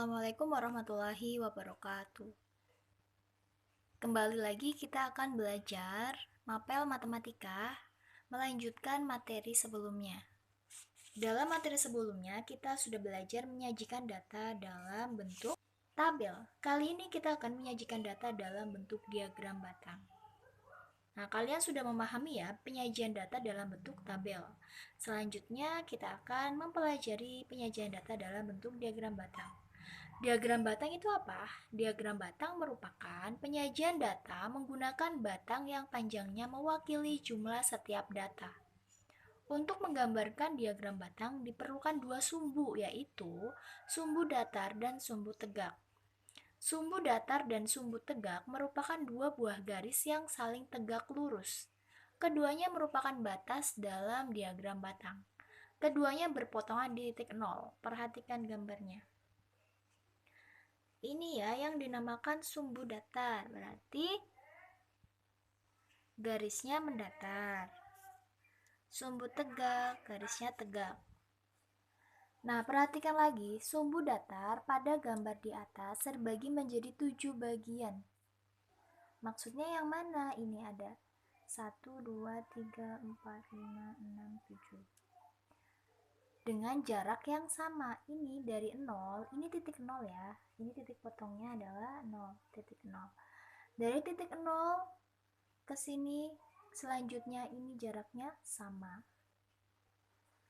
Assalamualaikum warahmatullahi wabarakatuh. Kembali lagi kita akan belajar mapel matematika, melanjutkan materi sebelumnya. Dalam materi sebelumnya kita sudah belajar menyajikan data dalam bentuk tabel. Kali ini kita akan menyajikan data dalam bentuk diagram batang. Nah, kalian sudah memahami ya penyajian data dalam bentuk tabel. Selanjutnya kita akan mempelajari penyajian data dalam bentuk diagram batang. Diagram batang itu apa? Diagram batang merupakan penyajian data menggunakan batang yang panjangnya mewakili jumlah setiap data. Untuk menggambarkan diagram batang diperlukan dua sumbu, yaitu sumbu datar dan sumbu tegak. Sumbu datar dan sumbu tegak merupakan dua buah garis yang saling tegak lurus. Keduanya merupakan batas dalam diagram batang. Keduanya berpotongan di titik nol. Perhatikan gambarnya. Ini ya yang dinamakan sumbu datar, berarti garisnya mendatar. Sumbu tegak, garisnya tegak. Nah, perhatikan lagi, sumbu datar pada gambar di atas terbagi menjadi 7 bagian. Maksudnya yang mana? Ini ada 1, 2, 3, 4, 5, 6, 7. Dengan jarak yang sama, ini dari 0, ini titik 0 ya. Ini titik potongnya adalah 0, titik 0. Dari titik 0 ke sini, selanjutnya ini jaraknya sama.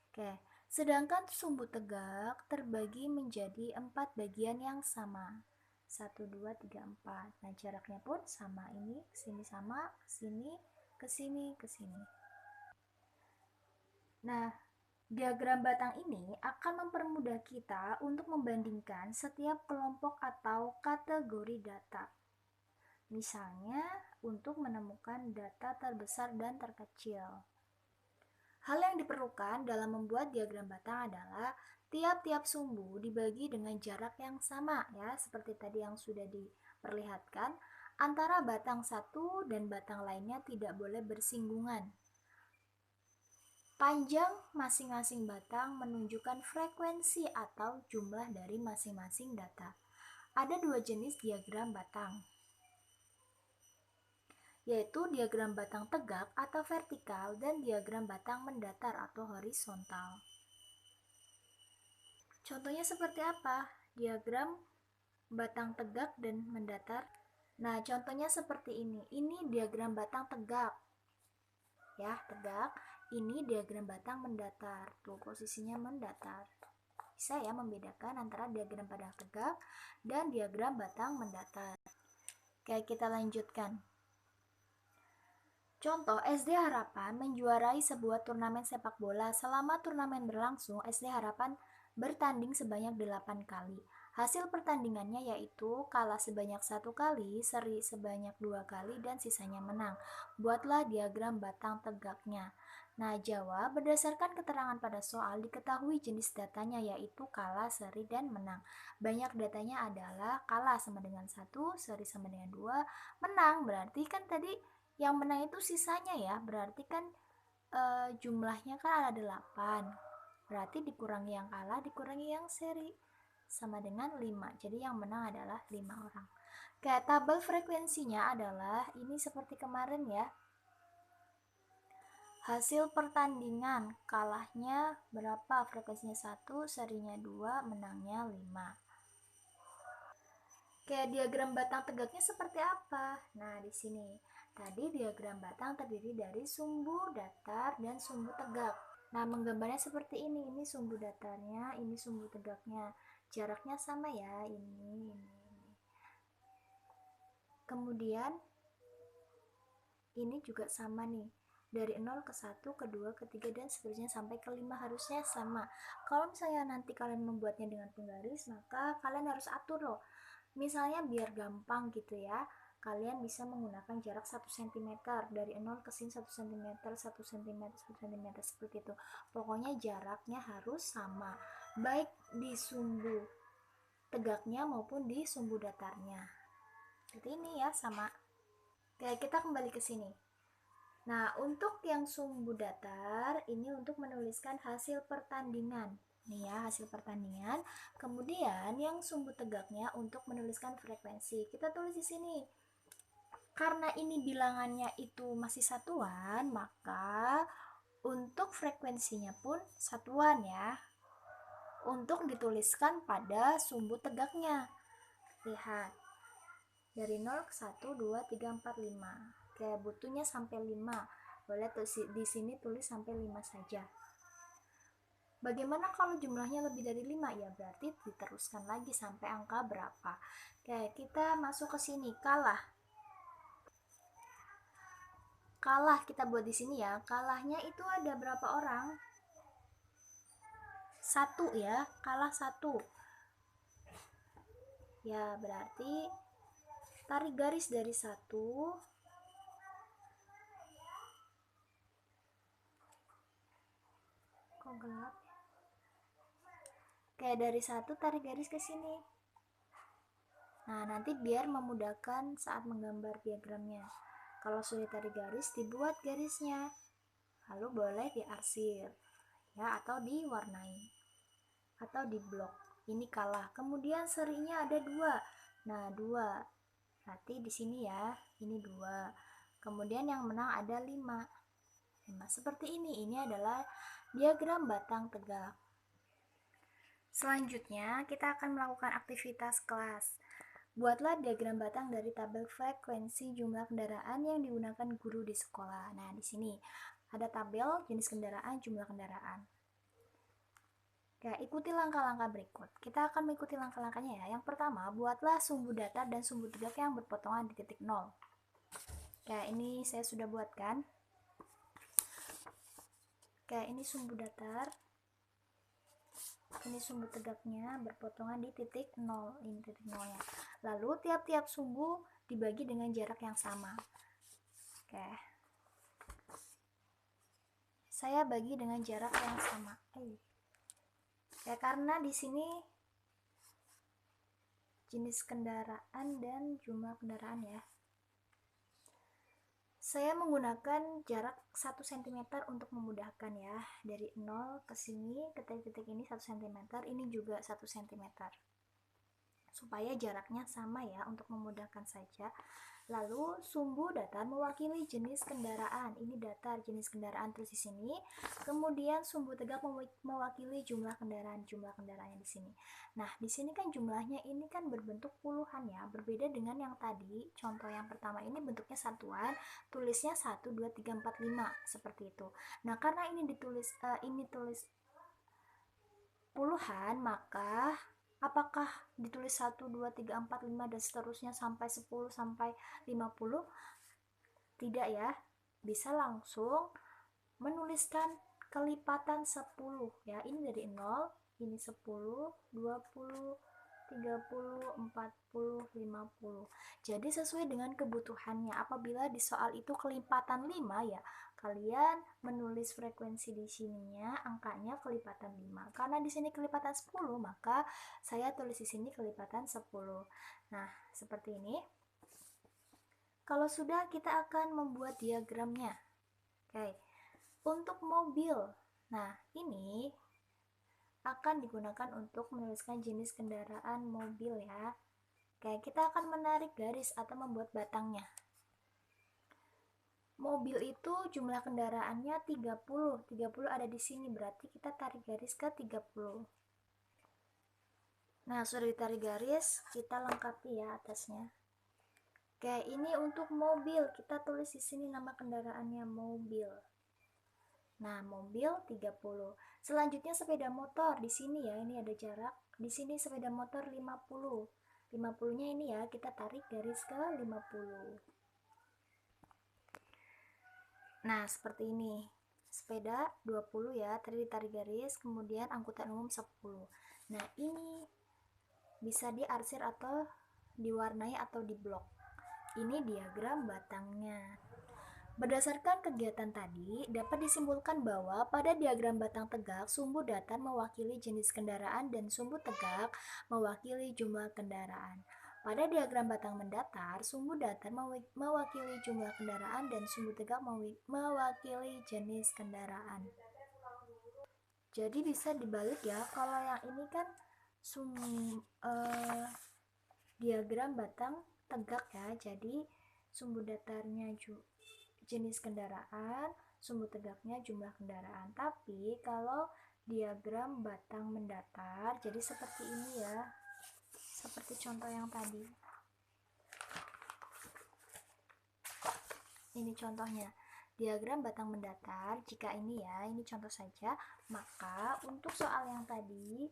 Oke, sedangkan sumbu tegak terbagi menjadi 4 bagian yang sama. 1, 2, 3, 4. Nah, jaraknya pun sama. Ini ke sini sama, ke sini, ke sini, ke sini. Nah, diagram batang ini akan mempermudah kita untuk membandingkan setiap kelompok atau kategori data. Misalnya, untuk menemukan data terbesar dan terkecil. Hal yang diperlukan dalam membuat diagram batang adalah tiap-tiap sumbu dibagi dengan jarak yang sama ya, seperti tadi yang sudah diperlihatkan. Antara batang satu dan batang lainnya tidak boleh bersinggungan. Panjang masing-masing batang menunjukkan frekuensi atau jumlah dari masing-masing data. Ada dua jenis diagram batang, yaitu diagram batang tegak atau vertikal dan diagram batang mendatar atau horizontal. Contohnya seperti apa? Diagram batang tegak dan mendatar. Nah, contohnya seperti ini. Ini diagram batang tegak. Ya, tegak. Ini diagram batang mendatar. Tuh, posisinya mendatar. Bisa ya membedakan antara diagram batang tegak dan diagram batang mendatar. Oke, kita lanjutkan. Contoh, SD Harapan menjuarai sebuah turnamen sepak bola. Selama turnamen berlangsung, SD Harapan bertanding sebanyak 8 kali. Hasil pertandingannya yaitu kalah sebanyak 1 kali, seri sebanyak 2 kali, dan sisanya menang. Buatlah diagram batang tegaknya. Nah, jawab berdasarkan keterangan pada soal diketahui jenis datanya yaitu kalah, seri, dan menang. Banyak datanya adalah kalah sama dengan 1, seri sama dengan 2, menang berarti kan tadi yang menang itu sisanya ya, berarti kan jumlahnya kan ada 8. Berarti dikurangi yang kalah, dikurangi yang seri, sama dengan 5. Jadi yang menang adalah 5 orang. Kayak tabel frekuensinya adalah ini seperti kemarin ya. Hasil pertandingan, kalahnya berapa? Frekuensinya 1, serinya 2, menangnya 5. Kayak diagram batang tegaknya seperti apa? Nah, di sini. Tadi diagram batang terdiri dari sumbu datar dan sumbu tegak. Nah, menggambarnya seperti ini. Ini sumbu datarnya, ini sumbu tegaknya. Jaraknya sama ya, ini. Kemudian, ini juga sama nih. Dari 0 ke 1, ke 2, ke 3, dan seterusnya sampai ke 5 harusnya sama. Kalau misalnya nanti kalian membuatnya dengan penggaris, maka kalian harus atur loh. Misalnya biar gampang gitu ya, kalian bisa menggunakan jarak 1 cm dari 0 ke sini 1 cm, 1 cm, 1 cm seperti itu. Pokoknya jaraknya harus sama, baik di sumbu tegaknya maupun di sumbu datarnya. Seperti ini ya, sama. Oke, kita kembali ke sini. Nah, untuk yang sumbu datar, ini untuk menuliskan hasil pertandingan. Nih ya, hasil pertandingan. Kemudian yang sumbu tegaknya untuk menuliskan frekuensi. Kita tulis di sini. Karena ini bilangannya itu masih satuan, maka untuk frekuensinya pun satuan ya. Untuk dituliskan pada sumbu tegaknya. Lihat. Dari 0 ke 1, 2, 3, 4, 5. Oke, butuhnya sampai 5. Boleh di sini tulis sampai 5 saja. Bagaimana kalau jumlahnya lebih dari 5? Ya berarti diteruskan lagi sampai angka berapa. Oke, kita masuk ke sini, kalah. Kalah kita buat di sini ya. Kalahnya itu ada berapa orang? 1 ya, kalah 1. Ya, berarti tarik garis dari 1. Kok gelap? Kayak dari 1 tarik garis ke sini. Nah, nanti biar memudahkan saat menggambar diagramnya. Kalau sudah tarik garis, dibuat garisnya. Lalu boleh diarsir ya, atau diwarnai atau diblok. Ini kalah. Kemudian serinya ada 2. Nah, 2. Berarti di sini ya, ini 2. Kemudian yang menang ada 5. Nah, seperti ini. Ini adalah diagram batang tegak. Selanjutnya, kita akan melakukan aktivitas kelas. Buatlah diagram batang dari tabel frekuensi jumlah kendaraan yang digunakan guru di sekolah. Nah, di sini ada tabel jenis kendaraan, jumlah kendaraan. Ya, ikuti langkah-langkah berikut. Kita akan mengikuti langkah-langkahnya ya. Yang pertama, buatlah sumbu datar dan sumbu tegak yang berpotongan di titik 0. Ya, ini saya sudah buatkan. Oke, ini sumbu datar. Ini sumbu tegaknya berpotongan di titik 0. Ini titik 0-nya. Lalu tiap-tiap sumbu dibagi dengan jarak yang sama. Oke. Saya bagi dengan jarak yang sama. Ya, karena di sini jenis kendaraan dan jumlah kendaraan ya. Saya menggunakan jarak 1 cm untuk memudahkan ya. Dari 0 ke sini, ke titik ini 1 cm, ini juga 1 cm. Supaya jaraknya sama ya, untuk memudahkan saja. Lalu sumbu datar mewakili jenis kendaraan. Ini datar jenis kendaraan terus di sini. Kemudian sumbu tegak mewakili jumlah kendaraannya di sini. Nah, di sini kan jumlahnya ini kan berbentuk puluhan ya, berbeda dengan yang tadi. Contoh yang pertama ini bentuknya satuan, tulisnya 1 2 3 4 5 seperti itu. Nah, karena ini tulis puluhan, maka apakah ditulis 1, 2, 3, 4, 5 dan seterusnya sampai 10 sampai 50? Tidak ya. Bisa langsung menuliskan kelipatan 10 ya. Ini dari 0, ini 10, 20, 30, 40, 50. Jadi sesuai dengan kebutuhannya. Apabila di soal itu kelipatan 5 ya, kalian menulis frekuensi di sininya angkanya kelipatan 5. Karena di sini kelipatan 10, maka saya tulis di sini kelipatan 10. Nah, seperti ini. Kalau sudah, kita akan membuat diagramnya. Oke. Untuk mobil. Nah, ini akan digunakan untuk menuliskan jenis kendaraan mobil ya. Oke, kita akan menarik garis atau membuat batangnya. Mobil itu jumlah kendaraannya 30. 30 ada di sini, berarti kita tarik garis ke 30. Nah, sudah ditarik garis, kita lengkapi ya atasnya. Oke, ini untuk mobil. Kita tulis di sini nama kendaraannya mobil. Nah, mobil 30. Selanjutnya sepeda motor. Di sini ya, ini ada jarak. Di sini sepeda motor 50. 50-nya ini ya, kita tarik garis ke 50. Nah, seperti ini. Sepeda 20 ya, tadi ditarik garis, kemudian angkutan umum 10. Nah, ini bisa diarsir atau diwarnai atau diblok. Ini diagram batangnya. Berdasarkan kegiatan tadi, dapat disimpulkan bahwa pada diagram batang tegak, sumbu datar mewakili jenis kendaraan dan sumbu tegak mewakili jumlah kendaraan. Pada diagram batang mendatar, sumbu datar mewakili jumlah kendaraan dan sumbu tegak mewakili jenis kendaraan. Jadi bisa dibalik ya. Kalau yang ini kan diagram batang tegak ya. Jadi sumbu datarnya jenis kendaraan, sumbu tegaknya jumlah kendaraan. Tapi kalau diagram batang mendatar, jadi seperti ini ya. Seperti contoh yang tadi. Ini contohnya. Diagram batang mendatar, jika ini ya, ini contoh saja, maka untuk soal yang tadi,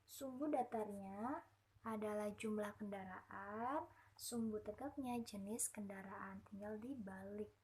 sumbu datarnya adalah jumlah kendaraan, sumbu tegaknya jenis kendaraan, tinggal dibalik.